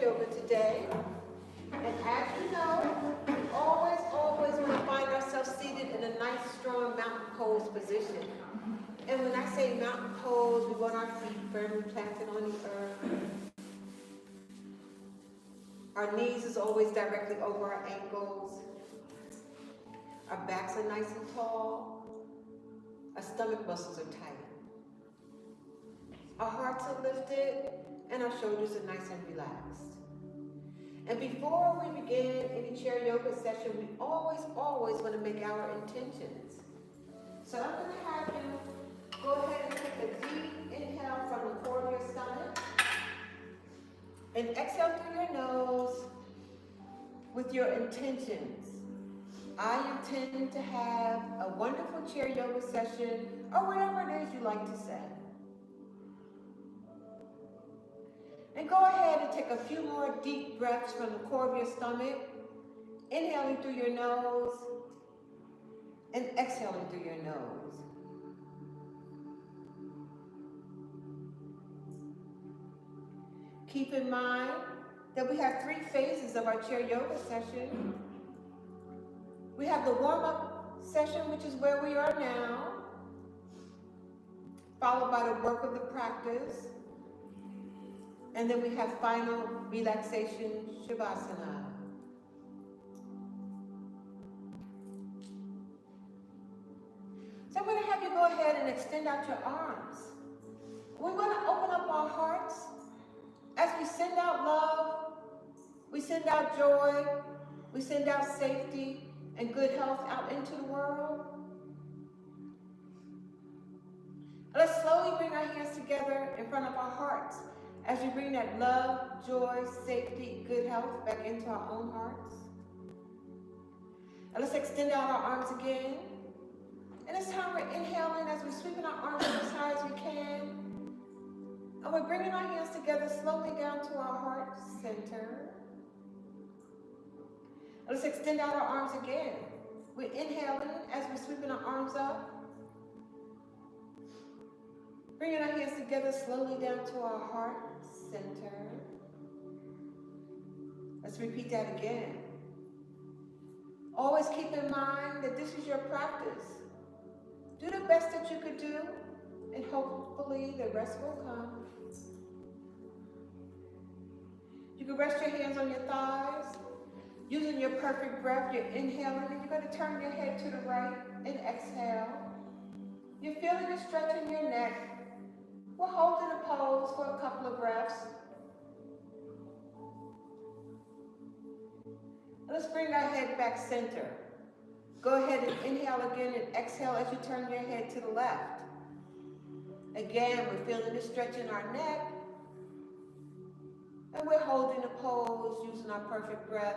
Yoga today. And as you know, we always want to find ourselves seated in a nice, strong mountain pose position. And when I say mountain pose, we want our feet firmly planted on the earth. Our knees is always directly over our ankles. Our backs are nice and tall. Our stomach muscles are tight. Our hearts are lifted and our shoulders are nice and relaxed. And before we begin any chair yoga session, we always want to make our intentions. So I'm going to have you go ahead and take a deep inhale from the core of your stomach and exhale through your nose with your intentions. I intend to have a wonderful chair yoga session, or whatever it is you like to say. And go ahead and take a few more deep breaths from the core of your stomach, inhaling through your nose and exhaling through your nose. Keep in mind that we have 3 phases of our chair yoga session. We have the warm-up session, which is where we are now, followed by the work of the practice. And then we have final relaxation, Shavasana. So I'm going to have you go ahead and extend out your arms. We want to open up our hearts. As we send out love, we send out joy, we send out safety and good health out into the world. Let's slowly bring our hands together in front of our hearts as we bring that love, joy, safety, good health back into our own hearts. And let's extend out our arms again. And this time we're inhaling as we're sweeping our arms up as high as we can. And we're bringing our hands together slowly down to our heart center. And let's extend out our arms again. We're inhaling as we're sweeping our arms up. Bringing our hands together slowly down to our heart center. Let's repeat that again. Always keep in mind that this is your practice. Do the best that you could do, and hopefully the rest will come. You can rest your hands on your thighs. Using your perfect breath, you're inhaling, and you're going to turn your head to the right and exhale. You're feeling a stretch in your neck. We'll hold in a pose for a couple of breaths. Let's bring our head back center. Go ahead and inhale again and exhale as you turn your head to the left. Again, we're feeling a stretch in our neck. And we're holding a pose using our perfect breath.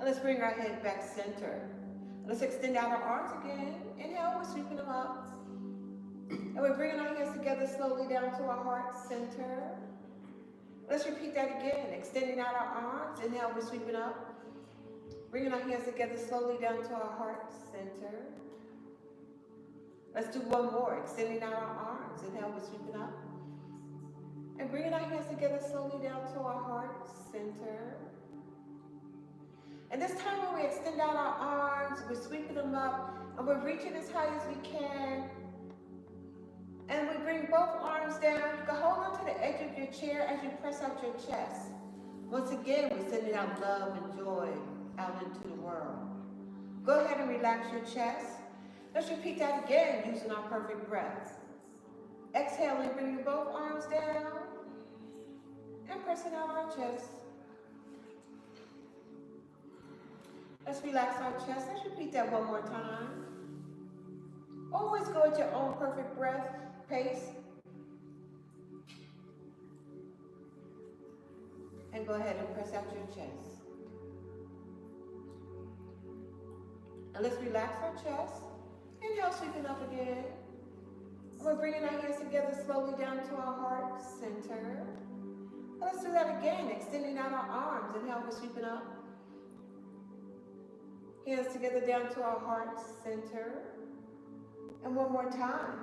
And let's bring our head back center. Let's extend out our arms again. Inhale, we're sweeping them up. And we're bringing our hands together slowly down to our heart center. Let's repeat that again. Extending out our arms. Inhale, we're sweeping up. Bringing our hands together slowly down to our heart center. Let's do one more. Extending out our arms. Inhale, we're sweeping up. And bringing our hands together slowly down to our heart center. And this time when we extend out our arms, we're sweeping them up, and we're reaching as high as we can. And we bring both arms down. You can hold on to the edge of your chair as you press out your chest. Once again, we're sending out love and joy out into the world. Go ahead and relax your chest. Let's repeat that again using our perfect breath. Exhaling, bringing both arms down and pressing out our chest. Let's relax our chest. Let's repeat that one more time. Always go at your own perfect breath pace. And go ahead and press out your chest. And let's relax our chest. Inhale, sweeping up again. We're bringing our hands together slowly down to our heart center. And let's do that again, extending out our arms. Inhale, we're sweeping up. Hands together down to our heart center. And one more time.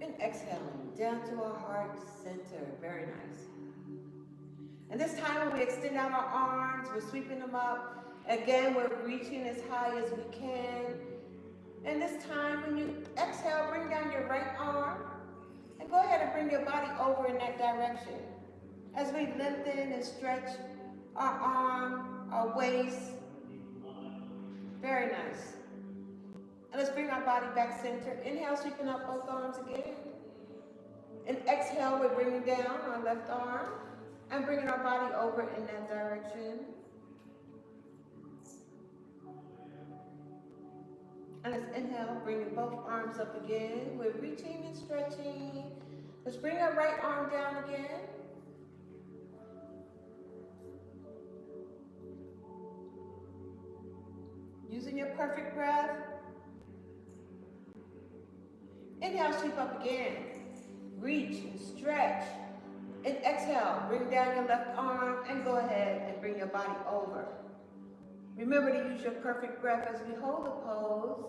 And exhaling down to our heart center. Very nice. And this time when we extend out our arms, we're sweeping them up. Again, we're reaching as high as we can. And this time when you exhale, bring down your right arm. And go ahead and bring your body over in that direction. As we lengthen and stretch our arm, our waist. Very nice. And let's bring our body back center. Inhale, sweeping up both arms again. And exhale, we're bringing down our left arm and bringing our body over in that direction. And let's inhale, bringing both arms up again. We're reaching and stretching. Let's bring our right arm down again. Using your perfect breath. Inhale, sweep up again. Reach and stretch. And exhale, bring down your left arm and go ahead and bring your body over. Remember to use your perfect breath as we hold the pose.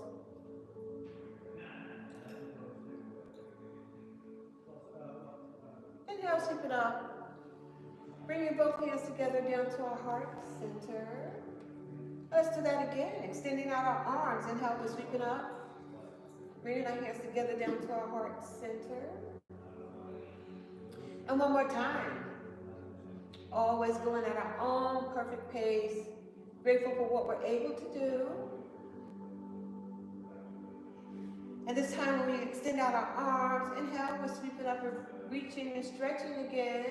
Inhale, sweep it up. Bringing both hands together down to our heart center. Let's do that again. Extending out our arms. Inhale, we're sweeping up. Bringing our hands together down to our heart center. And one more time. Always going at our own perfect pace. Grateful for what we're able to do. And this time when we extend out our arms, inhale, we're sweeping up and reaching and stretching again.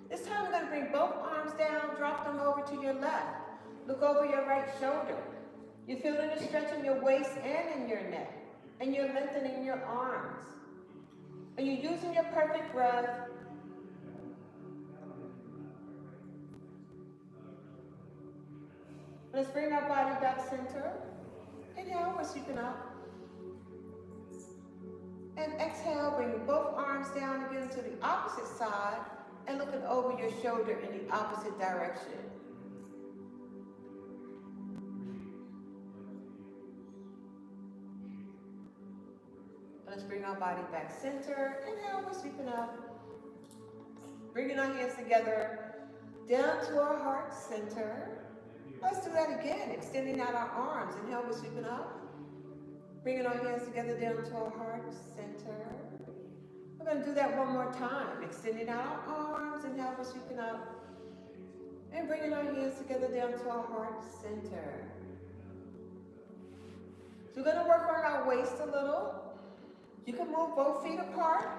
This time we're going to bring both arms down, drop them over to your left. Look over your right shoulder. You're feeling a stretch in your waist and in your neck. And you're lengthening your arms. And you're using your perfect breath. Let's bring our body back center. Inhale, we're sweeping up. And exhale, bring both arms down again to the opposite side and looking over your shoulder in the opposite direction. Let's bring our body back center. Inhale, we're sweeping up. Bringing our hands together down to our heart center. Let's do that again, extending out our arms. Inhale, we're sweeping up. Bringing our hands together down to our heart center. We're going to do that one more time. Extending out our arms. Inhale, we're sweeping up. And bringing our hands together down to our heart center. So we're going to work on our waist a little. You can move both feet apart.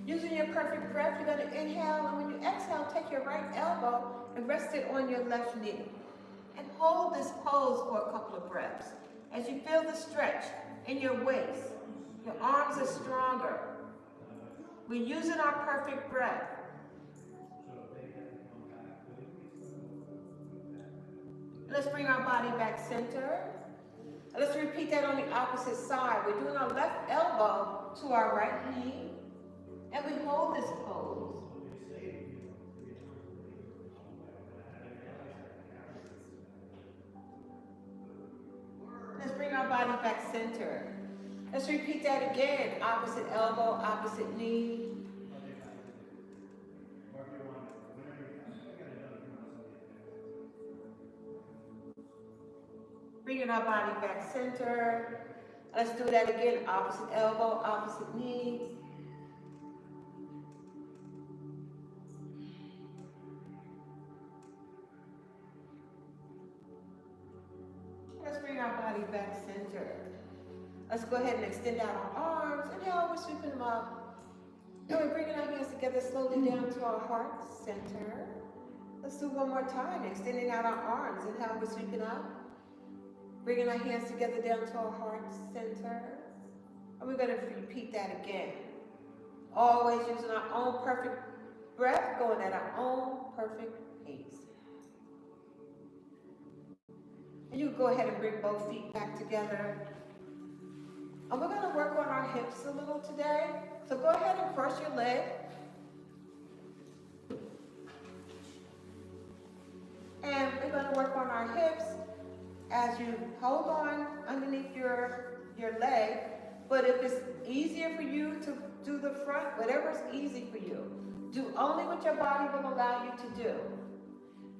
Using your perfect breath, you're going to inhale, and when you exhale, take your right elbow and rest it on your left knee. And hold this pose for a couple of breaths. As you feel the stretch in your waist, your arms are stronger. We're using our perfect breath. Let's bring our body back center. Let's repeat that on the opposite side. We're doing our left elbow to our right knee. And we hold this pose. Let's bring our body back center. Let's repeat that again. Opposite elbow, opposite knee. Bringing our body back center. Let's do that again. Opposite elbow, opposite knee. Let's bring our body back center. Let's go ahead and extend out our arms. Inhale, we're sweeping them up. And we're bringing our hands together slowly down to our heart center. Let's do one more time. Extending out our arms. Inhale, we're sweeping up. Bringing our hands together down to our heart center. And we're going to repeat that again. Always using our own perfect breath, going at our own perfect pace. And you go ahead and bring both feet back together. And we're going to work on our hips a little today. So go ahead and cross your leg. And we're going to work on our hips. as you hold on underneath your leg. But if it's easier for you to do the front, whatever's easy for you, do only what your body will allow you to do.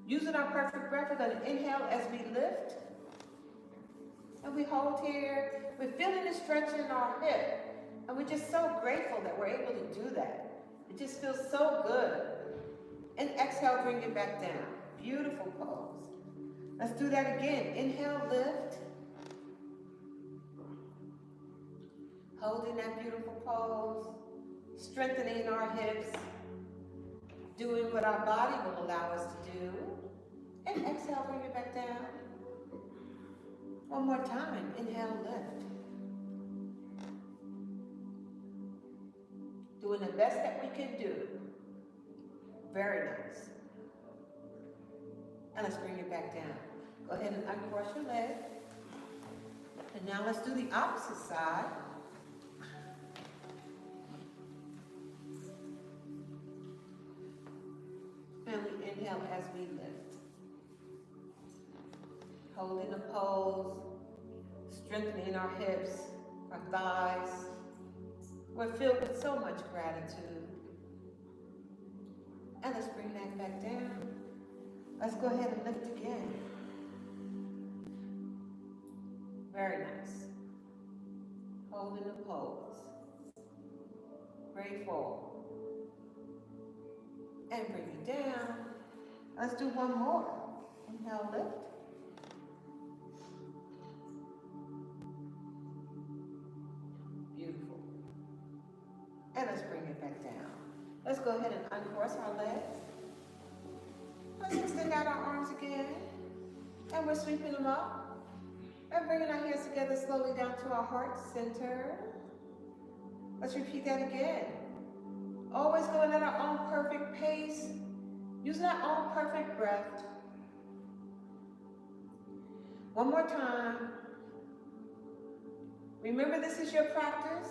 Using our perfect breath, we're going to inhale as we lift. And we hold here. We're feeling the stretch in our hip. And we're just so grateful that we're able to do that. It just feels so good. And exhale, bring it back down. Beautiful pose. Let's do that again. Inhale, lift. Holding that beautiful pose. Strengthening our hips. Doing what our body will allow us to do. And exhale, bring it back down. One more time. Inhale, lift. Doing the best that we can do. Very nice. And let's bring it back down. Go ahead and uncross your leg. And now let's do the opposite side. And we inhale as we lift. Holding the pose, strengthening our hips, our thighs. We're filled with so much gratitude. And let's bring that back down. Let's go ahead and lift again. Very nice. Holding the pose. Grateful. And bring it down. Let's do one more. Inhale, lift. Beautiful. And let's bring it back down. Let's go ahead and uncross our legs. Let's extend out our arms again. And we're sweeping them up. And bringing our hands together slowly down to our heart center. Let's repeat that again. Always going at our own perfect pace. Using our own perfect breath. One more time. Remember, this is your practice.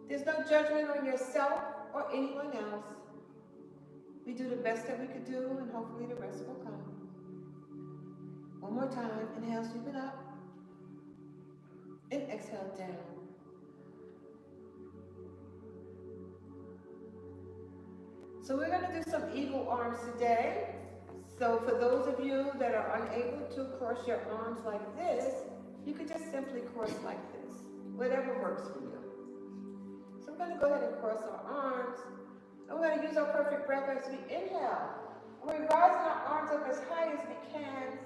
There's no judgment on yourself or anyone else. We do the best that we could do, and hopefully the rest will come. One more time. Inhale, sweep it up. And exhale down. So we're going to do some eagle arms today. So for those of you that are unable to cross your arms like this, you could just simply cross like this. Whatever works for you. So we're going to go ahead and cross our arms. And we're going to use our perfect breath as we inhale. We're rising our arms up as high as we can.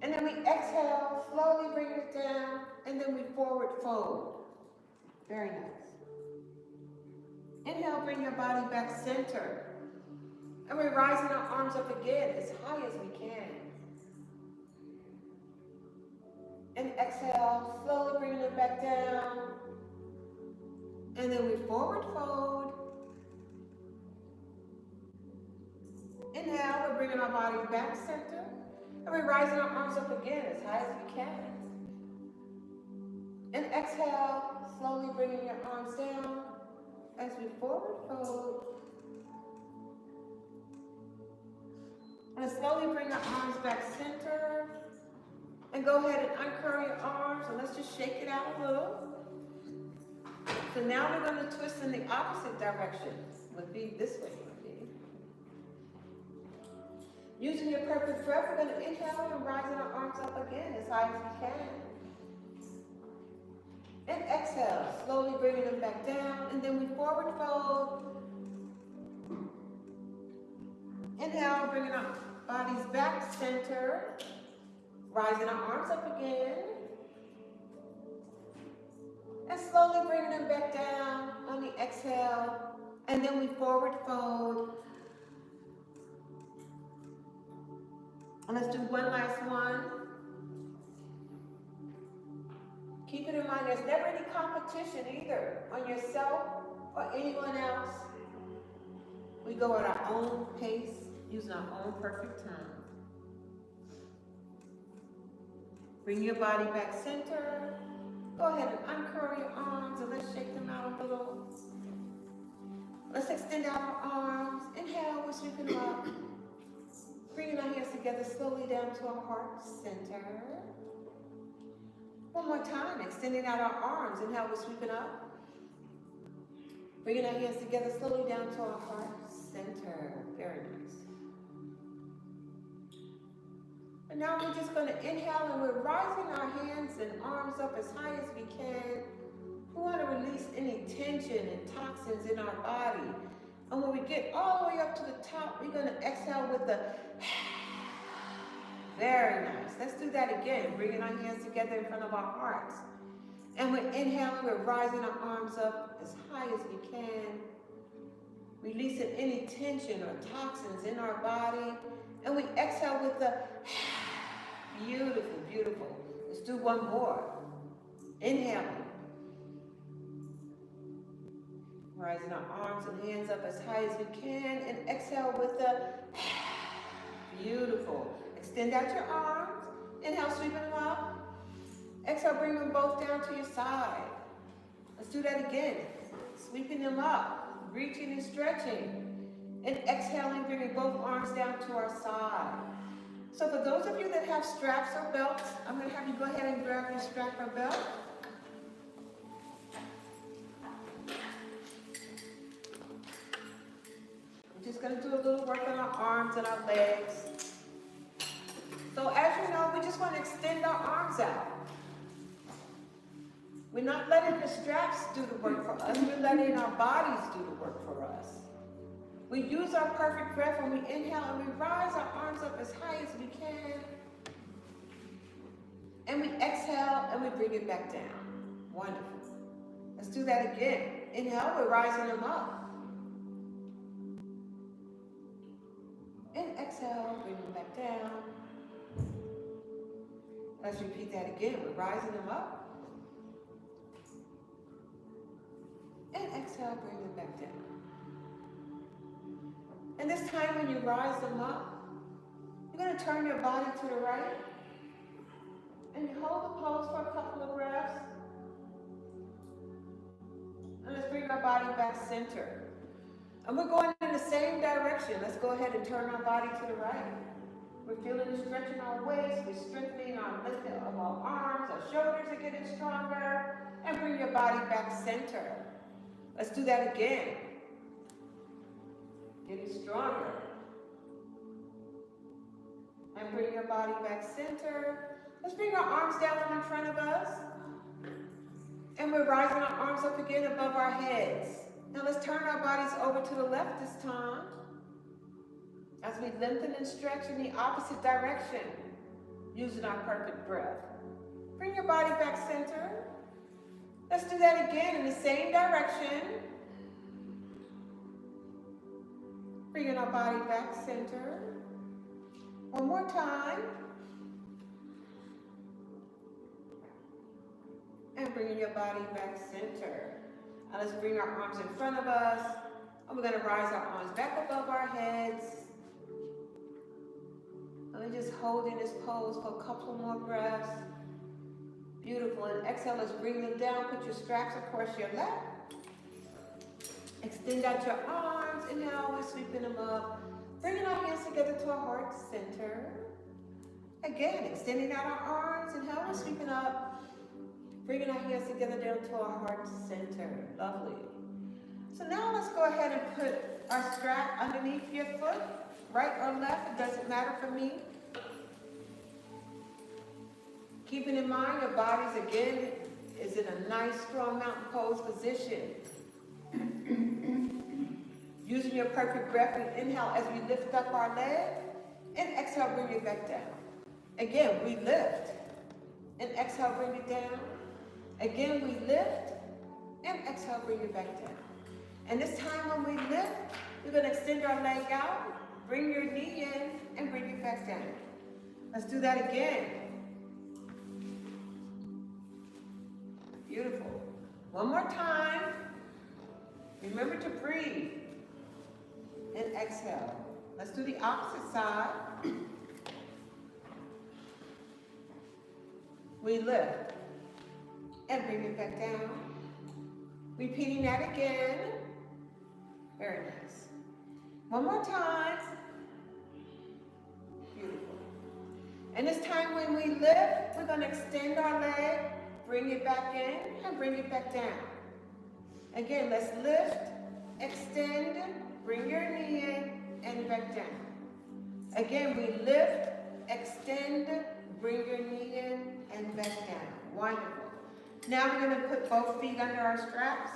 And then we exhale, slowly bring it down, and then we forward fold. Very nice. Inhale, bring your body back center. And we're rising our arms up again as high as we can. And exhale, slowly bringing it back down. And then we forward fold. Inhale, we're bringing our body back center. And we're rising our arms up again as high as we can. And exhale, slowly bringing your arms down as we forward fold. And slowly bring our arms back center. And go ahead and uncurl your arms, and let's just shake it out a little. So now we're going to twist in the opposite direction. Would be this way. Using your perfect breath, we're going to inhale and rising our arms up again as high as we can. And exhale, slowly bringing them back down, and then we forward fold. Inhale, bringing our bodies back center. Rising our arms up again. And slowly bringing them back down on the exhale. And then we forward fold. And let's do one last one. Keep it in mind, there's never any competition either on yourself or anyone else. We go at our own pace, using our own perfect time. Bring your body back center. Go ahead and uncurl your arms and let's shake them out a little. Let's extend out our arms. Inhale, we're sweeping them up. Bringing our hands together slowly down to our heart center. One more time, extending out our arms. Inhale, we're sweeping up. Bringing our hands together slowly down to our heart center. Very nice. And now we're just going to inhale, and we're rising our hands and arms up as high as we can. We want to release any tension and toxins in our body. And when we get all the way up to the top, we're going to exhale with the very nice. Let's do that again. Bringing our hands together in front of our hearts. And we're inhaling, we're rising our arms up as high as we can. Releasing any tension or toxins in our body. And we exhale with the beautiful, beautiful. Let's do one more. Inhaling. Rising our arms and hands up as high as we can. And exhale with the beautiful. Extend out your arms. Inhale, sweeping them up. Exhale, bring them both down to your side. Let's do that again. Sweeping them up. Reaching and stretching. And exhaling, bringing both arms down to our side. So for those of you that have straps or belts, I'm going to have you go ahead and grab your strap or belt. We're just going to do a little work on our arms and our legs. So as you know, we just want to extend our arms out. We're not letting the straps do the work for us. We're letting our bodies do the work for us. We use our perfect breath when we inhale, and we rise our arms up as high as we can. And we exhale and we bring it back down. Wonderful. Let's do that again. Inhale, we're rising them up. And exhale, bring them back down. Let's repeat that again. We're rising them up. And exhale, bring them back down. And this time when you rise them up, you're going to turn your body to the right. And you hold the pose for a couple of breaths. And let's bring our body back center. And we're going in the same direction. Let's go ahead and turn our body to the right. We're feeling the stretch in our waist. We're strengthening our lift of our arms. Our shoulders are getting stronger. And bring your body back center. Let's do that again. Getting stronger. And bring your body back center. Let's bring our arms down from in front of us. And we're rising our arms up again above our heads. Now let's turn our bodies over to the left this time. As we lengthen and stretch in the opposite direction, using our perfect breath. Bring your body back center. Let's do that again in the same direction. Bringing our body back center. One more time. And bringing your body back center. Now let's bring our arms in front of us. And we're going to rise our arms back above our heads. And we're just holding this pose for a couple more breaths. Beautiful. And exhale, let's bring them down. Put your straps across your lap. Extend out your arms. Inhale, we're sweeping them up. Bringing our hands together to our heart center. Again, extending out our arms. Inhale, we're sweeping up. Bringing our hands together down to our heart center. Lovely. So now let's go ahead and put our strap underneath your foot. Right or left, it doesn't matter for me. Keeping in mind your bodies, again, is in a nice, strong mountain pose position. Using your perfect breath, we inhale as we lift up our leg, and exhale, bring it back down. Again, we lift, and exhale, bring it down. Again, we lift, and exhale, bring it back down. And this time when we lift, we're going to extend our leg out, bring your knee in, and bring it back down. Let's do that again. Beautiful. One more time. Remember to breathe. And exhale. Let's do the opposite side. We lift. And bring it back down. Repeating that again. Very nice. One more time. Beautiful. And this time when we lift, we're going to extend our leg, bring it back in, and bring it back down. Again, let's lift, extend, bring your knee in, and back down. Again, we lift, extend, bring your knee in, and back down. Wonderful. Now we're going to put both feet under our straps.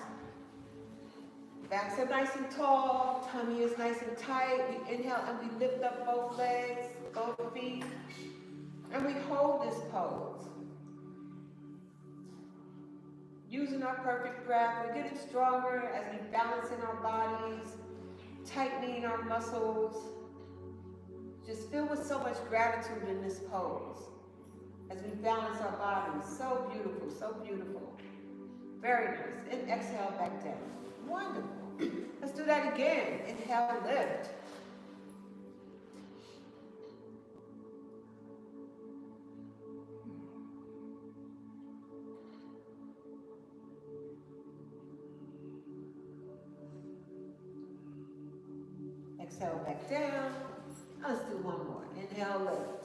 Backs are nice and tall, tummy is nice and tight. We inhale and we lift up both legs, both feet, and we hold this pose. Using our perfect breath, we're getting stronger as we balance in our bodies, tightening our muscles. Just filled with so much gratitude in this pose as we balance our bodies. So beautiful, so beautiful. Very nice. And exhale back down. Wonderful. Let's do that again. Inhale, lift. Exhale back down. Let's do one more. Inhale, lift.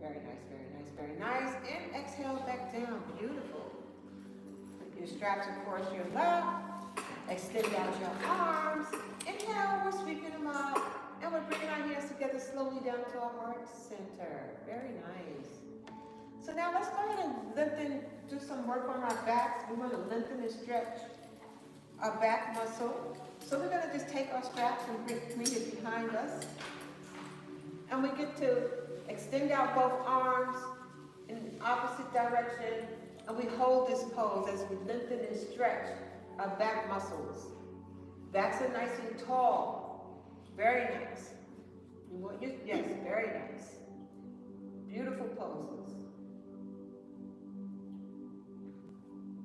Very nice, very nice, very nice. And exhale back down. Beautiful. Put your straps across your lap. Extend out your arms. Inhale, we're sweeping them up. And we're bringing our hands together slowly down to our heart center. Very nice. So now let's go ahead and lengthen, do some work on our backs. We want to lengthen and stretch our back muscle. So we're going to just take our straps and bring it behind us. And we get to extend out both arms in the opposite direction. And we hold this pose as we lengthen and stretch our back muscles. Backs are nice and tall. Very nice. Yes, very nice. Beautiful poses.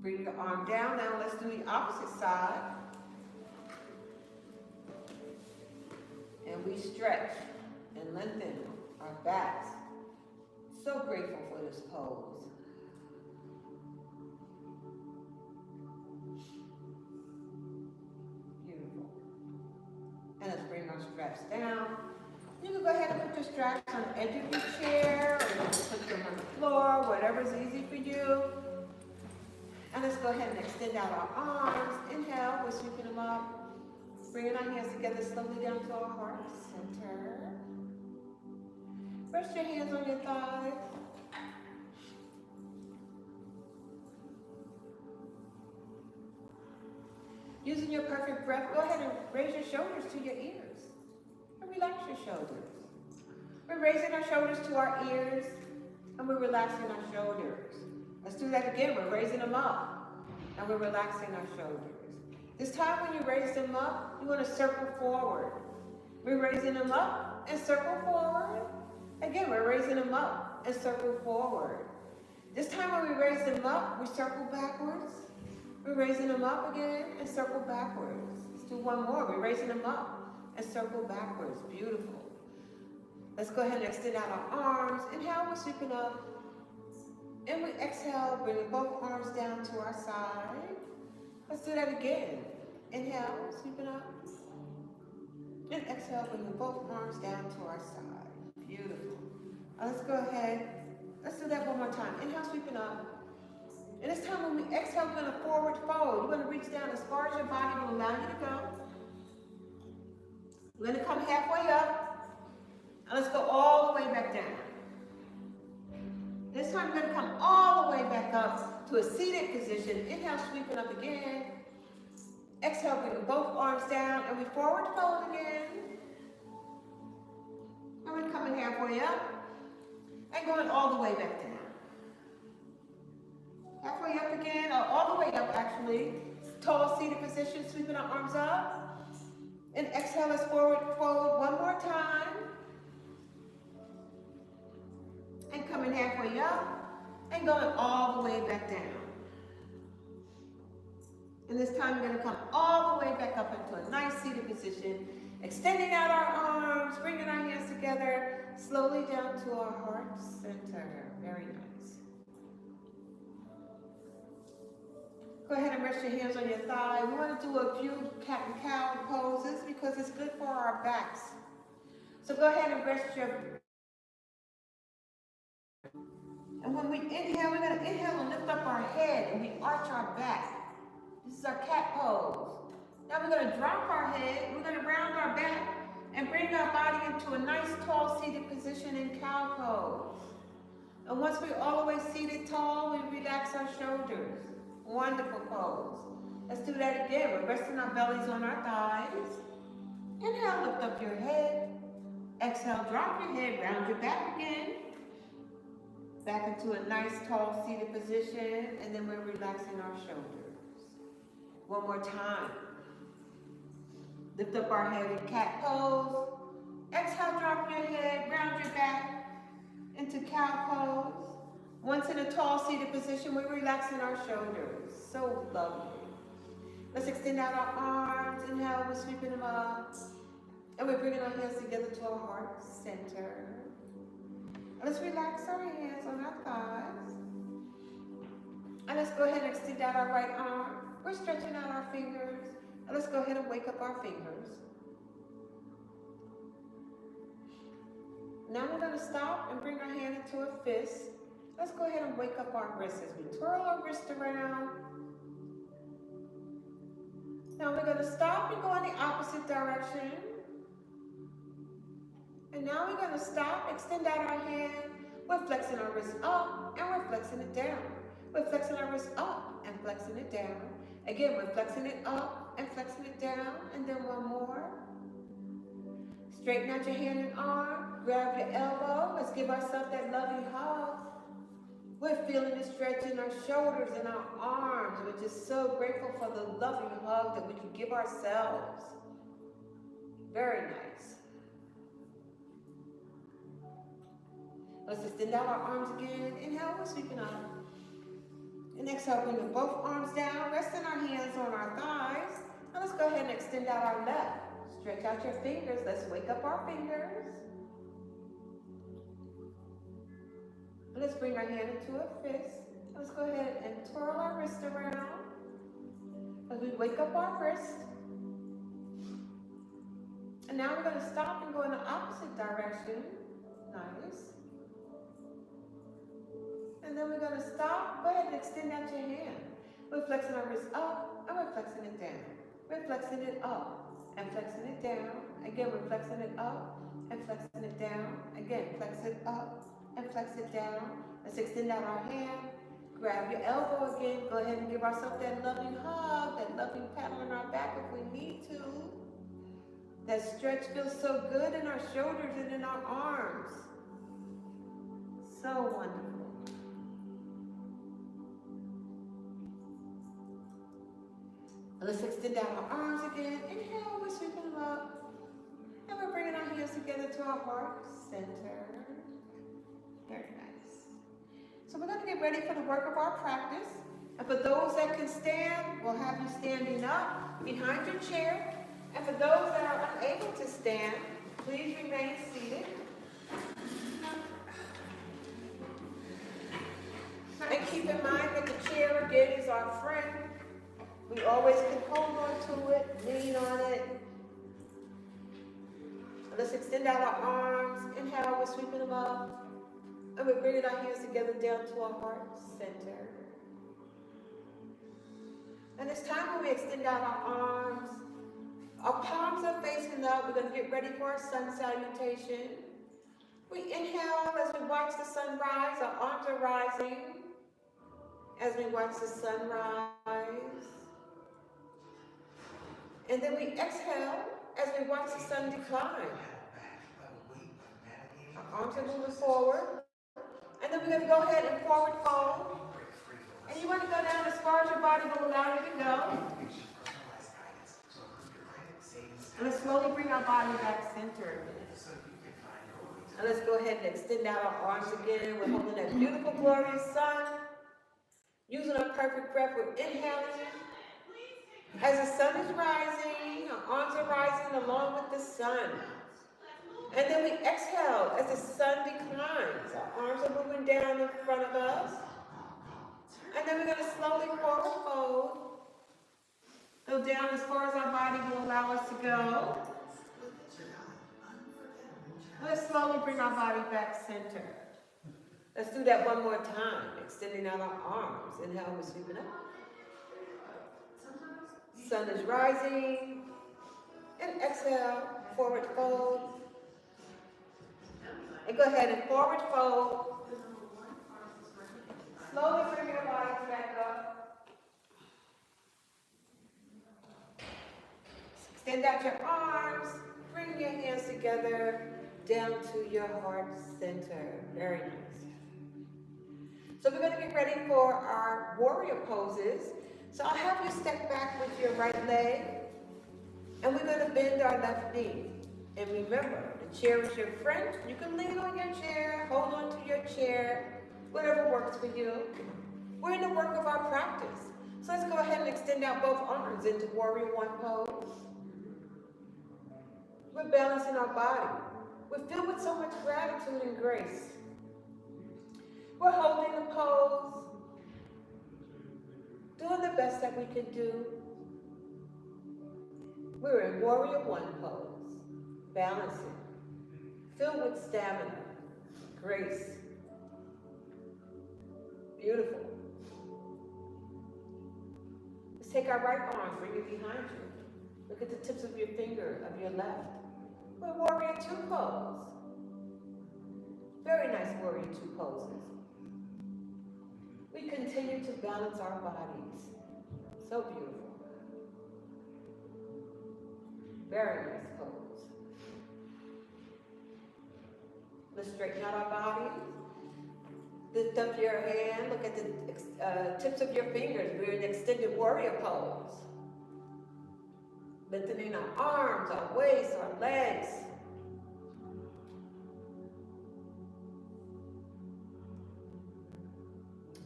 Bring your arm down. Now let's do the opposite side. And we stretch and lengthen our backs. So grateful for this pose. Beautiful. And let's bring our straps down. You can go ahead and put your straps on the edge of your chair, or you can put them on the floor, whatever's easy for you. And let's go ahead and extend out our arms. Inhale, we're sweeping them up. Bringing our hands together slowly down to our heart center. Rest your hands on your thighs. Using your perfect breath, go ahead and raise your shoulders to your ears. And relax your shoulders. We're raising our shoulders to our ears, and we're relaxing our shoulders. Let's do that again. We're raising them up, and we're relaxing our shoulders. This time when you raise them up, you want to circle forward. We're raising them up and circle forward. Again, we're raising them up and circle forward. This time when we raise them up, we circle backwards. We're raising them up again and circle backwards. Let's do one more. We're raising them up and circle backwards. Beautiful. Let's go ahead and extend out our arms. Inhale, we're sweeping up. And we exhale, bringing both arms down to our side. Let's do that again. Inhale, sweeping up. And exhale, bringing both arms down to our side. Beautiful. Let's go ahead. Let's do that one more time. Inhale, sweeping up. And this time when we exhale, we're going to forward fold. You're going to reach down as far as your body will allow you to go. We're going to come halfway up. And let's go all the way back down. This time we're going to come all the way back up to a seated position. Inhale, sweeping up again. Exhale, bringing both arms down, and we forward fold again. And we're coming halfway up and going all the way back down. Halfway up again, or all the way up actually. Tall seated position, sweeping our arms up. And exhale, let's forward fold one more time. And coming halfway up and going all the way back down. And this time we're going to come all the way back up into a nice seated position, extending out our arms, bringing our hands together, slowly down to our heart center. Very nice. Go ahead and rest your hands on your thigh. We want to do a few cat and cow poses because it's good for our backs. So go ahead and rest your... And when we inhale, we're going to inhale and lift up our head and we arch our back. This is our cat pose. Now we're going to drop our head, we're going to round our back and bring our body into a nice tall seated position in cow pose. And once we're all the way seated tall, we relax our shoulders. Wonderful pose. Let's do that again. We're resting our bellies on our thighs. Inhale, lift up your head. Exhale, drop your head, round your back again. Back into a nice tall seated position, and then we're relaxing our shoulders. One more time. Lift up our head in cat pose. Exhale, drop your head, round your back into cow pose. Once in a tall seated position, we're relaxing our shoulders. So lovely. Let's extend out our arms. Inhale, we're sweeping them up. And we're bringing our hands together to our heart center. Let's relax our hands on our thighs. And let's go ahead and extend out our right arm. We're stretching out our fingers. And let's go ahead and wake up our fingers. Now we're going to stop and bring our hand into a fist. Let's go ahead and wake up our wrists as we twirl our wrist around. Now we're going to stop and go in the opposite direction. And now we're going to stop, extend out our hand. We're flexing our wrist up and we're flexing it down. We're flexing our wrist up and flexing it down. Again, we're flexing it up and flexing it down. And then one more. Straighten out your hand and arm. Grab your elbow. Let's give ourselves that loving hug. We're feeling the stretch in our shoulders and our arms. We're just so grateful for the loving hug that we can give ourselves. Very nice. Let's extend out our arms again. Inhale, we're sweeping up. And exhale, bringing both arms down, resting our hands on our thighs. Now let's go ahead and extend out our left. Stretch out your fingers. Let's wake up our fingers. Let's bring our hand into a fist. Let's go ahead and twirl our wrist around as we wake up our wrist. And now we're going to stop and go in the opposite direction. Nice. And then we're going to stop. Go ahead and extend out your hand. We're flexing our wrist up and we're flexing it down. We're flexing it up and flexing it down. Again, we're flexing it up and flexing it down. Again, flex it up and flex it down. Let's extend out our hand. Grab your elbow again. Go ahead and give ourselves that loving hug, that loving pat on our back if we need to. That stretch feels so good in our shoulders and in our arms. So wonderful. Let's extend out our arms again. Inhale, we're sweeping them up. And we're bringing our hands together to our heart center. Very nice. So we're going to get ready for the work of our practice. And for those that can stand, we'll have you standing up behind your chair. And for those that are unable to stand, please remain seated. And keep in mind that the chair again is our friend. We always can hold on to it, lean on it. Let's extend out our arms. Inhale, we're sweeping them up. And we're bringing our hands together down to our heart center. And it's time when we extend out our arms. Our palms are facing up. We're going to get ready for our sun salutation. We inhale as we watch the sun rise. Our arms are rising as we watch the sun rise. And then we exhale as we watch the sun decline. Our arms are moving forward. And then we're going to go ahead and forward fold. And you want to go down as far as your body will allow you to go. And let's slowly bring our body back centered. And let's go ahead and extend out our arms again. We're holding that beautiful, glorious sun. Using our perfect breath, we're inhaling. As the sun is rising, our arms are rising along with the sun. And then we exhale as the sun declines. Our arms are moving down in front of us. And then we're going to slowly forward fold. Go down as far as our body will allow us to go. Let's slowly bring our body back center. Let's do that one more time. Extending out our arms. Inhale, we're sweeping up. Sun is rising. And exhale, forward fold. And go ahead and forward fold. Slowly bring your bodies back up. Extend out your arms. Bring your hands together down to your heart center. Very nice. So we're going to get ready for our warrior poses. So I'll have you step back with your right leg. And we're going to bend our left knee. And remember, the chair is your friend. You can lean on your chair, hold on to your chair, whatever works for you. We're in the work of our practice. So let's go ahead and extend out both arms into warrior one pose. We're balancing our body. We're filled with so much gratitude and grace. We're holding the pose, doing the best that we can do. We're in warrior one pose, balancing, filled with stamina, grace. Beautiful. Let's take our right arm, bring it behind you. Look at the tips of your finger of your left. We're warrior two pose. Very nice warrior two poses. We continue to balance our bodies. So beautiful. Very nice pose. Let's straighten out our bodies. Lift up your hand. Look at the tips of your fingers. We're in extended warrior pose. Lifting our arms, our waist, our legs.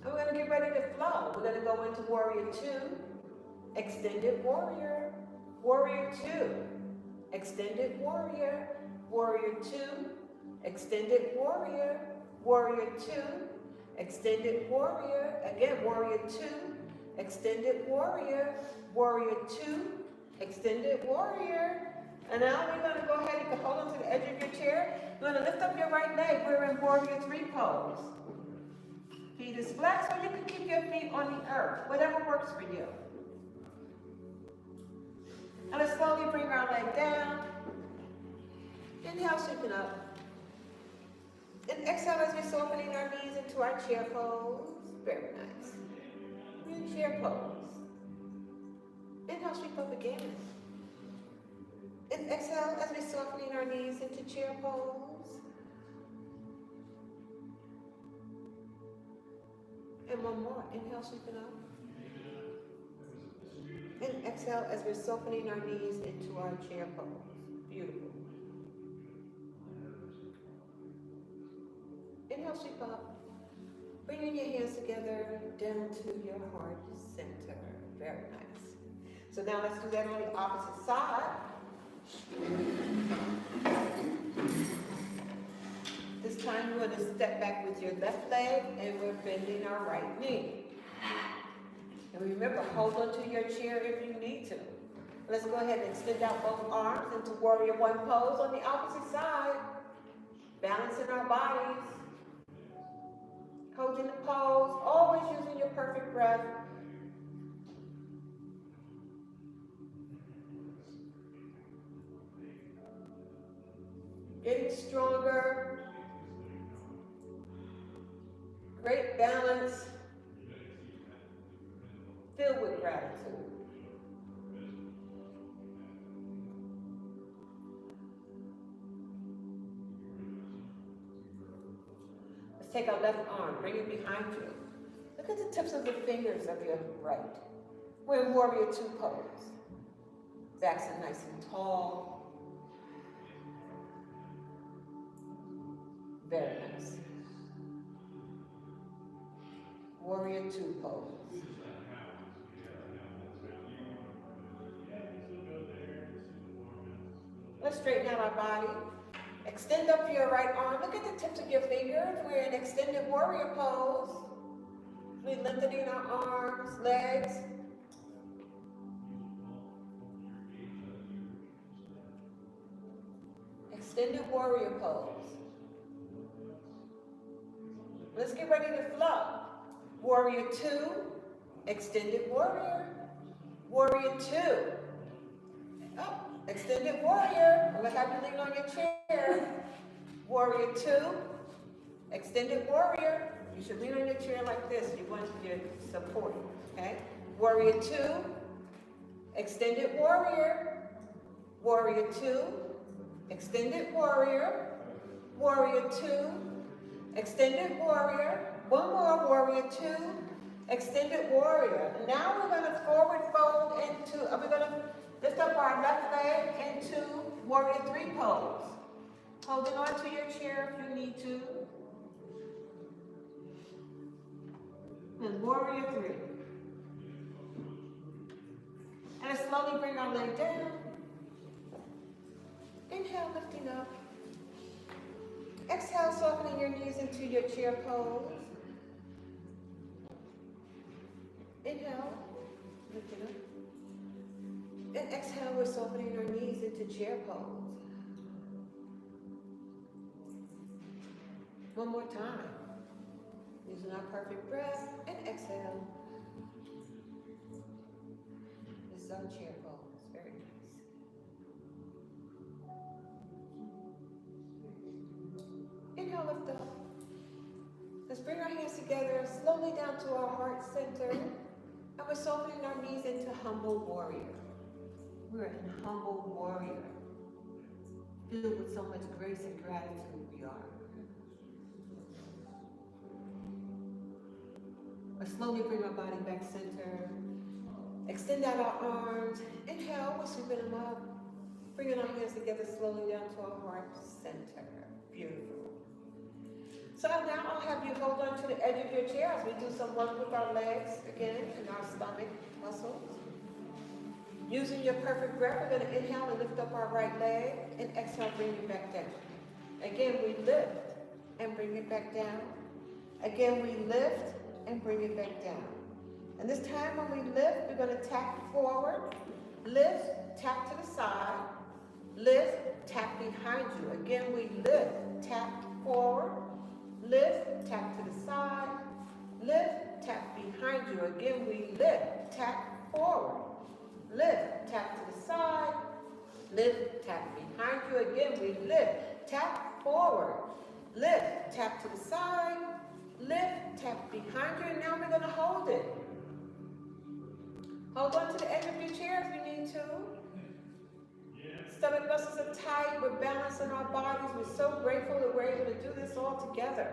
And we're going to get ready to flow. We're going to go into warrior two, extended warrior, warrior two, extended warrior, warrior two, extended warrior, warrior two, extended warrior, again, warrior two, extended warrior, warrior two, extended warrior. And now we're going to go ahead and hold on to the edge of your chair. You're going to lift up your right leg. We're in warrior three pose. Feet is flat, so you can keep your feet on the earth, whatever works for you. And let's slowly bring our leg down. Inhale, sweeping up. And exhale as we're softening our knees into our chair pose. Very nice. We're in chair pose. Inhale, sweep up again. And exhale as we're softening our knees into chair pose. And one more. Inhale, sweeping up. And exhale as we're softening our knees into our chair pose. Beautiful. Inhale, sweep up. Bringing your hands together down to your heart center. Very nice. So now let's do that on the opposite side. This time you're going to step back with your left leg and we're bending our right knee. And remember, hold on to your chair if you need to. Let's go ahead and extend out both arms into warrior one pose on the opposite side. Balancing our bodies. Holding the pose, always using your perfect breath. Getting stronger. Great balance. Filled with gratitude. Let's take our left arm, bring it behind you. Look at the tips of the fingers of your right. We're in warrior two pose. Backs are nice and tall. Very nice. Warrior two pose. Let's straighten out our body. Extend up your right arm. Look at the tips of your fingers. We're in extended warrior pose. We're lengthening our arms, legs. Extended warrior pose. Let's get ready to flow. Warrior 2, extended warrior. Warrior 2. Oh, extended warrior. I'm going to have you lean on your chair. Warrior 2, extended warrior. You should lean on your chair like this. You want your support, okay? Warrior 2, extended warrior. Warrior 2, extended warrior. Warrior 2, extended warrior. One more, warrior 2, extended warrior. Now we're going to forward fold into, we're going to lift up our left leg into warrior 3 pose. Holding on to your chair if you need to. And warrior 3. And slowly bring our leg down. Inhale, lifting up. Exhale, softening your knees into your chair pose. Inhale, lifting up. And exhale, we're softening our knees into chair pose. One more time. Using our perfect breath and exhale. This is our chair pose. Very nice. Inhale, lift up. Let's bring our hands together slowly down to our heart center. And we're softening our knees into humble warrior. We're in humble warrior. Filled with so much grace and gratitude we are. We'll slowly bring our body back center. Extend out our arms. Inhale, we're sweeping them up. Bringing our hands together slowly down to our heart center. Beautiful. So now I'll have you hold on to the edge of your chair as we do some work with our legs again and our stomach muscles. Using your perfect breath, we're going to inhale and lift up our right leg and exhale, bring it back down. Again, we lift and bring it back down. Again, we lift and bring it back down. And this time when we lift, we're going to tap forward, lift, tap to the side, lift, tap behind you. Again, we lift, tap forward, lift, tap to the side, lift, tap behind you. Again, we lift, tap forward, lift, tap to the side, lift, tap behind you. Again, we lift, tap forward, lift, tap to the side, lift, tap behind you, and now we're going to hold it. Hold on to the edge of your chair if you need to. Stomach muscles are tight. We're balancing our bodies. We're so grateful that we're able to do this all together.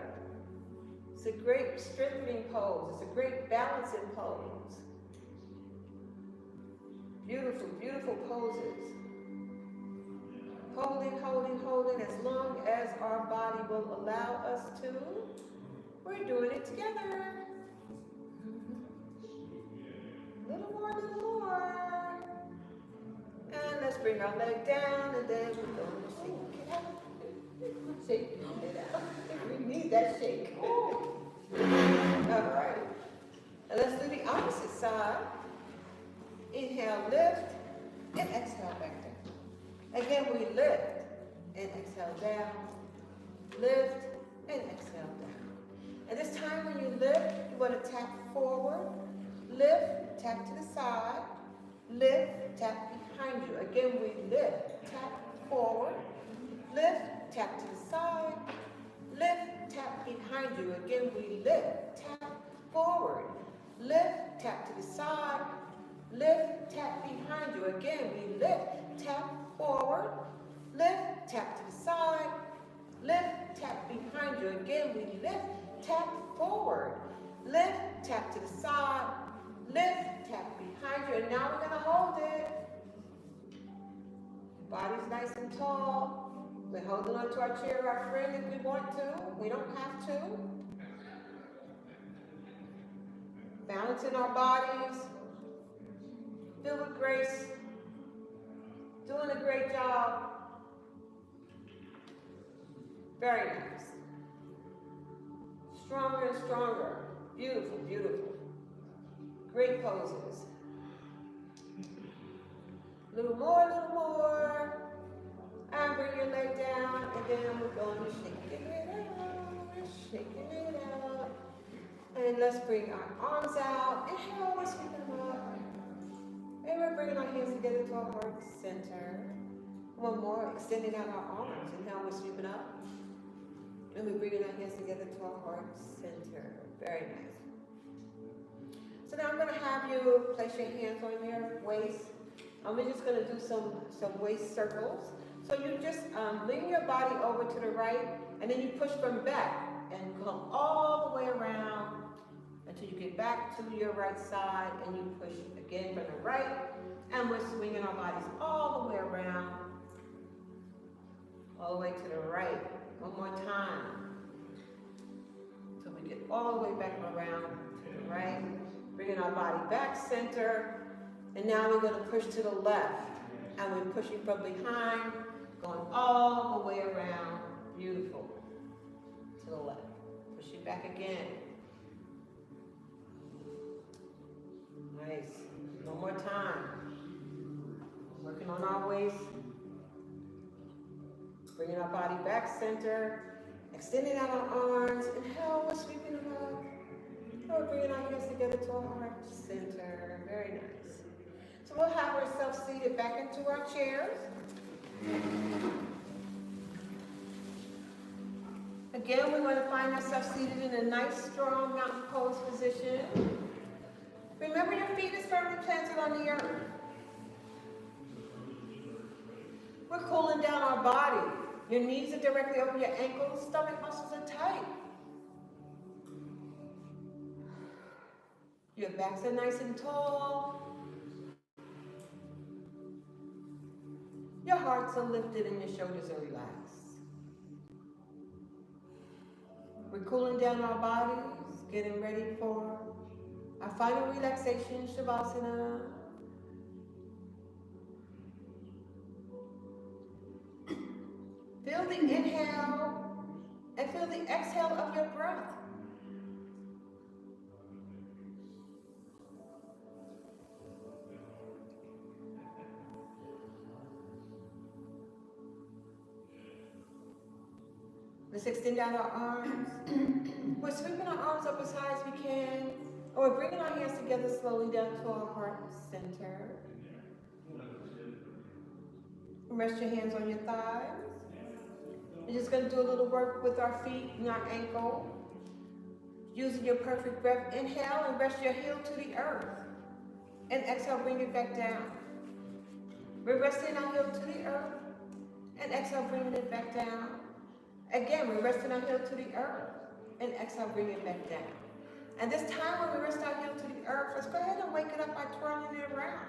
It's a great strengthening pose. It's a great balancing pose. Beautiful, beautiful poses. Holding, holding, holding as long as our body will allow us to. We're doing it together. Little more, little more. And let's bring our leg down and then we're going to shake it out. Shake it out. We need that shake. All right. And let's do the opposite side. Inhale, lift, and exhale back down. Again, we lift and exhale down. Lift and exhale down. And this time when you lift, you want to tap forward, lift, tap to the side, lift, tap behind you. Again, we lift, tap forward, lift, tap to the side, lift, tap behind you. Again, we lift, tap forward, lift, tap to the side, lift, tap behind you. Again, we lift, tap forward, lift, tap to the side, lift, tap behind you. Again, we lift, tap forward, lift, tap to the side, lift, tap behind you. And now we're going to hold it. Body's nice and tall. We're holding on to our chair, our friend, if we want to. We don't have to. Balancing our bodies. Filled with grace. Doing a great job. Very nice. Stronger and stronger. Beautiful, beautiful. Great poses. A little more, a little more. And bring your leg down, and then we're going to shake it out. Shaking it out. And let's bring our arms out. Inhale, we're sweeping them up. And we're bringing our hands together to our heart center. One more, extending out our arms. Inhale, we're sweeping up. And we're bringing our hands together to our heart center. Very nice. So now I'm going to have you place your hands on your waist. We're just going to do some waist circles. So you just lean your body over to the right, and then you push from back and come all the way around until you get back to your right side, and you push again from the right, and we're swinging our bodies all the way around, all the way to the right. One more time. So we get all the way back around to the right, bringing our body back center, and now we're going to push to the left, and we're pushing from behind, going all the way around. Beautiful. To the left. Push it back again. Nice. One more time. Working on our waist. Bringing our body back center. Extending out our arms. Inhale, we're sweeping them up. And we're bringing our hands together to our heart center. Very nice. So we'll have ourselves seated back into our chairs. Again, we want to find ourselves seated in a nice, strong mountain pose position. Remember, your feet is firmly planted on the earth. We're cooling down our body. Your knees are directly over your ankles. Stomach muscles are tight. Your backs are nice and tall. Your hearts are lifted and your shoulders are relaxed. We're cooling down our bodies, getting ready for our final relaxation, Shavasana. Feel the inhale and feel the exhale of your breath. Let's extend out our arms. We're sweeping our arms up as high as we can. And we're bringing our hands together slowly down to our heart center. Rest your hands on your thighs. We're just going to do a little work with our feet and our ankle. Using your perfect breath, inhale and rest your heel to the earth. And exhale, bring it back down. We're resting our heel to the earth. And exhale, bringing it back down. Again, we're resting our heel to the earth, and exhale, bring it back down. And this time when we rest our heel to the earth, let's go ahead and wake it up by twirling it around.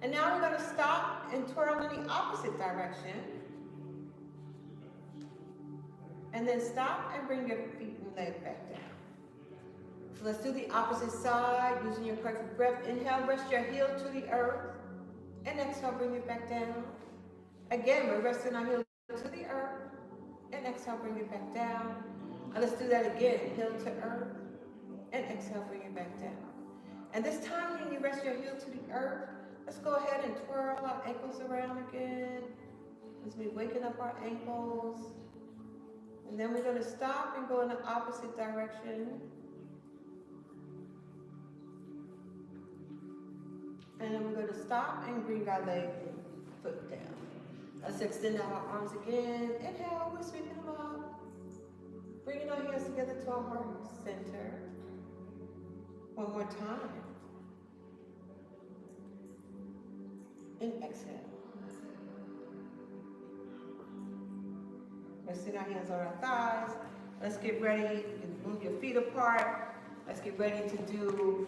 And now we're going to stop and twirl in the opposite direction. And then stop and bring your feet and legs back down. So let's do the opposite side, using your perfect breath. Inhale, rest your heel to the earth, and exhale, bring it back down. Again, we're resting our heel to the earth, and exhale, bring it back down. And let's do that again, heel to earth, and exhale, bring it back down. And this time when you rest your heel to the earth, let's go ahead and twirl our ankles around again, as we waking up our ankles. And then we're going to stop and go in the opposite direction. And then we're going to stop and bring our leg and foot down. Let's extend out our arms again. Inhale, we're sweeping them up. Bringing our hands together to our heart center. One more time. And exhale. Resting our hands on our thighs. Let's get ready. You can move your feet apart. Let's get ready to do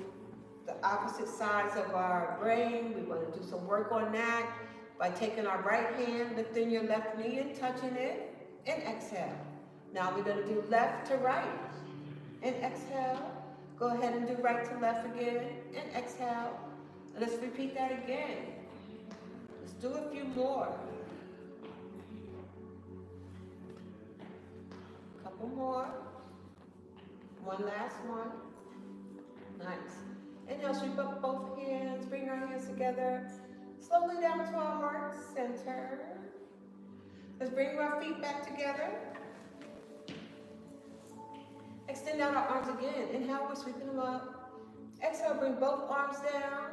the opposite sides of our brain. We want to do some work on that by taking our right hand, lifting your left knee and touching it, and exhale. Now we're going to do left to right, and exhale. Go ahead and do right to left again, and exhale. And let's repeat that again. Let's do a few more. Couple couple more. One last one. Nice. Inhale, sweep up both hands, bring our hands together. Slowly down to our heart center. Let's bring our feet back together. Extend out our arms again. Inhale, we're sweeping them up. Exhale, bring both arms down.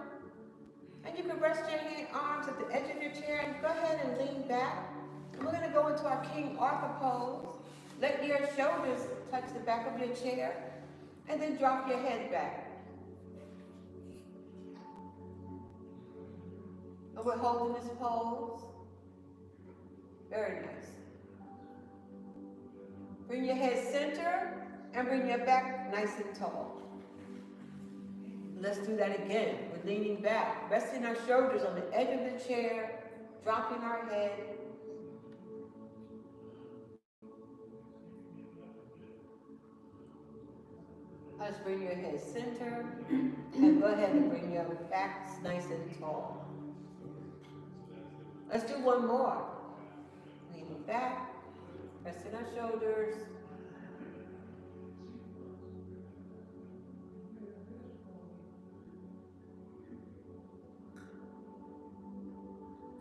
And you can rest your arms at the edge of your chair and go ahead and lean back. And we're going to go into our King Arthur pose. Let your shoulders touch the back of your chair. And then drop your head back. And we're holding this pose. Very nice. Bring your head center and bring your back nice and tall. Let's do that again. We're leaning back, resting our shoulders on the edge of the chair, dropping our head. Let's bring your head center and go ahead and bring your back nice and tall. Let's do one more. Leaning back, resting our shoulders.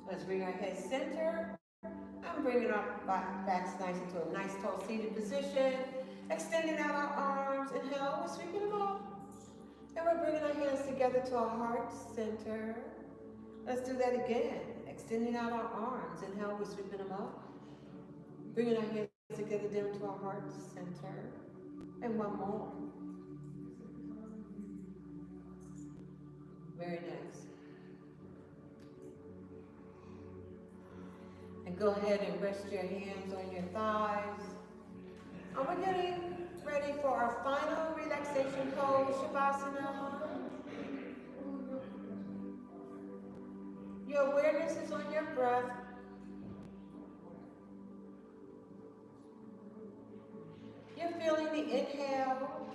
Let's bring our head center and bringing our backs nice into a nice tall seated position. Extending out our arms. Inhale, we're sweeping them up. And we're bringing our hands together to our heart center. Let's do that again. Extending out our arms. Inhale, we're sweeping them up. Bringing our hands together down to our heart center. And one more. Very nice. And go ahead and rest your hands on your thighs. And we're getting ready for our final relaxation pose, Shavasana. Your awareness is on your breath. You're feeling the inhale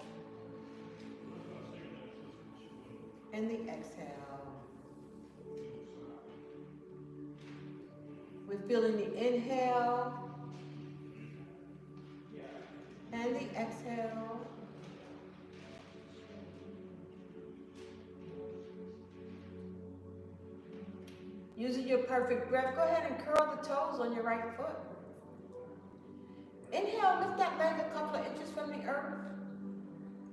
and the exhale. We're feeling the inhale and the exhale. Using your perfect breath, go ahead and curl the toes on your right foot. Inhale, lift that leg a couple of inches from the earth.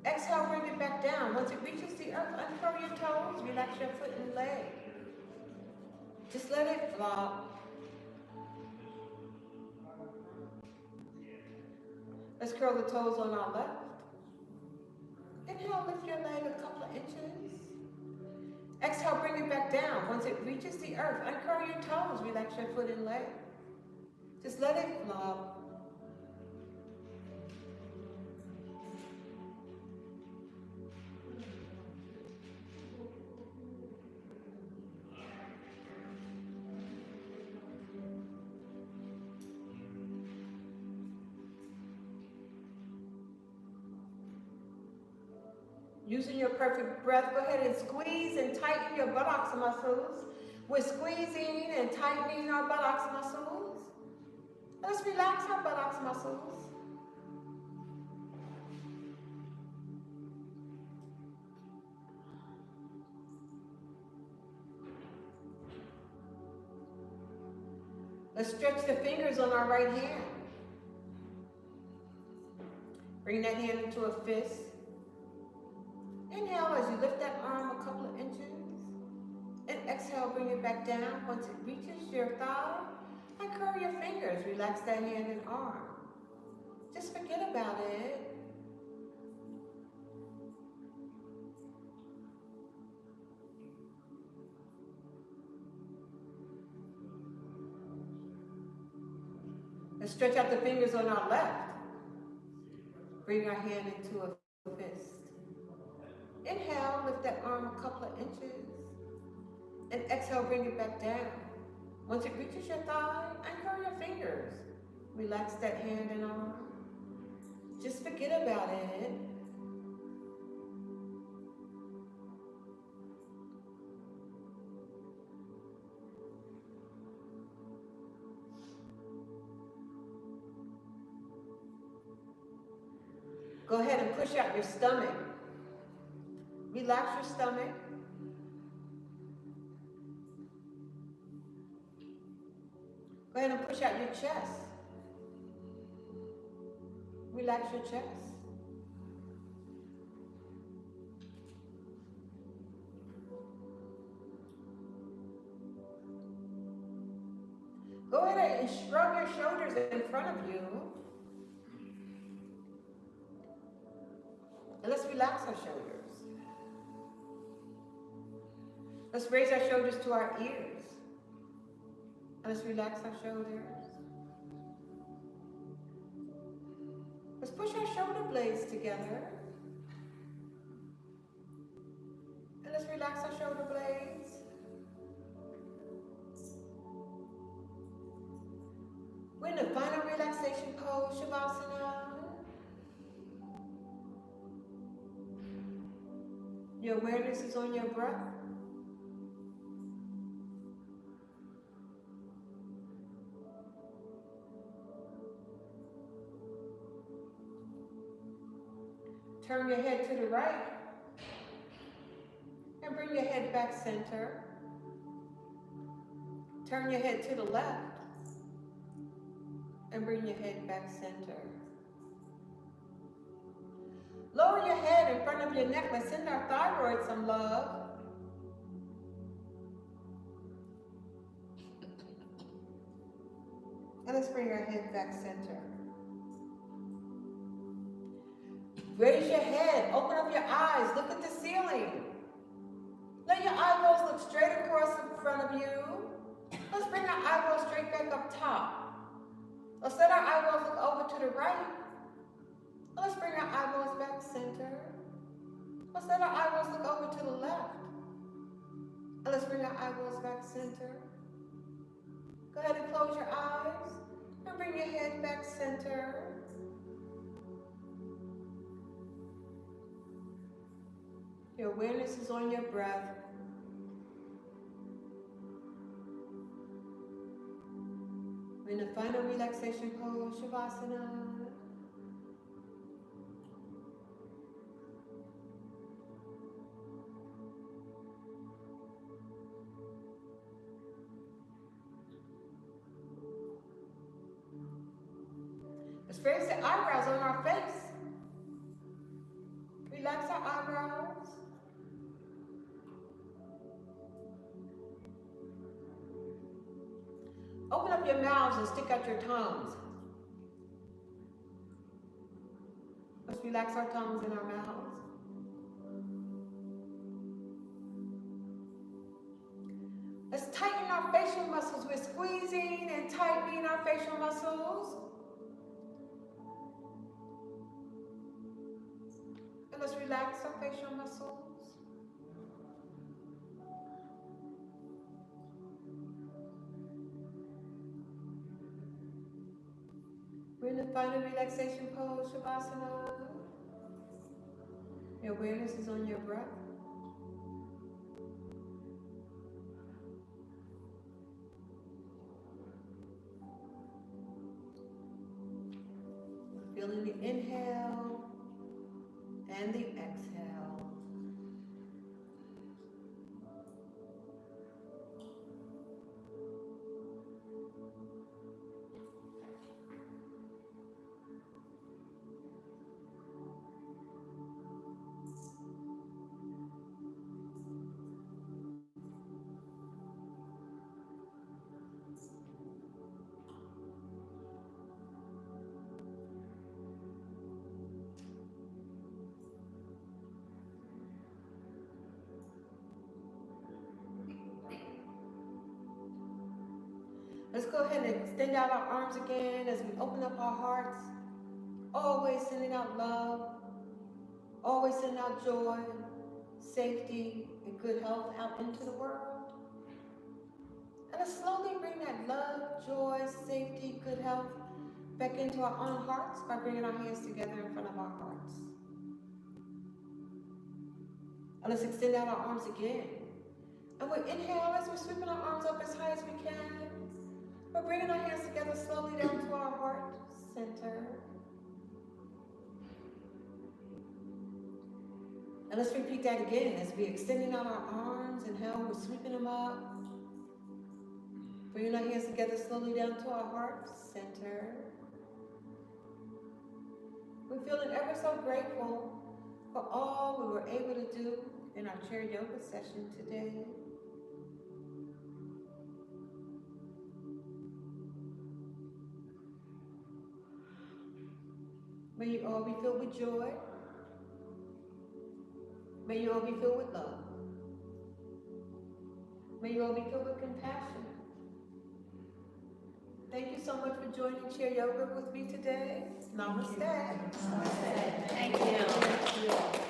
Exhale, bring it back down. Once it reaches the earth, uncurl your toes, relax your foot and leg. Just let it flop. Let's curl the toes on our left. Inhale, lift your leg a couple of inches. Exhale, bring it back down. Once it reaches the earth, uncurl your toes, relax your foot and leg. Just let it flop. Using your perfect breath, go ahead and squeeze and tighten your buttocks muscles. We're squeezing and tightening our buttocks muscles. Let's relax our buttocks muscles. Let's stretch the fingers on our right hand. Bring that hand into a fist. Inhale as you lift that arm a couple of inches. And exhale, bring it back down. Once it reaches your thigh, uncurl your fingers. Relax that hand and arm. Just forget about it. Let's stretch out the fingers on our left. Bring our hand into a fist. Inhale, lift that arm a couple of inches. And exhale, bring it back down. Once it reaches your thigh, uncurl your fingers. Relax that hand and arm. Just forget about it. Go ahead and push out your stomach. Relax your stomach. Go ahead and push out your chest. Relax your chest. Go ahead and shrug your shoulders in front of you. And let's relax our shoulders. Let's raise our shoulders to our ears. And let's relax our shoulders. Let's push our shoulder blades together. And let's relax our shoulder blades. We're in the final relaxation pose, Shavasana. Your awareness is on your breath. Turn your head to the right and bring your head back center. Turn your head to the left and bring your head back center. Lower your head in front of your neck. Let's send our thyroid some love. And let's bring our head back center. Raise your head, open up your eyes, look at the ceiling. Let your eyeballs look straight across in front of you. Let's bring our eyeballs straight back up top. Let's let our eyeballs look over to the right. Let's bring our eyeballs back center. Let's let our eyeballs look over to the left. And let's bring our eyeballs back center. Go ahead and close your eyes and bring your head back center. Your awareness is on your breath. We're in the final relaxation pose, Shavasana. Let's raise the eyebrows on our face. Relax our eyebrows. Open up your mouths and stick out your tongues. Let's relax our tongues and our mouths. Let's tighten our facial muscles. We're squeezing and tightening our facial muscles. And let's relax our facial muscles. We're in the final relaxation pose, Shavasana. Your awareness is on your breath. Feeling the inhale and the exhale. Let's go ahead and extend out our arms again as we open up our hearts. Always sending out love. Always sending out joy, safety, and good health out into the world. And let's slowly bring that love, joy, safety, good health back into our own hearts by bringing our hands together in front of our hearts. And let's extend out our arms again. And we'll inhale as we're sweeping our arms up as high as we can. We're bringing our hands together slowly down to our heart center. And let's repeat that again as we're extending out our arms. Inhale, we're sweeping them up. Bringing our hands together slowly down to our heart center. We're feeling ever so grateful for all we were able to do in our chair yoga session today. May you all be filled with joy. May you all be filled with love. May you all be filled with compassion. Thank you so much for joining Chair Yoga with me today. Namaste. Namaste. Thank you.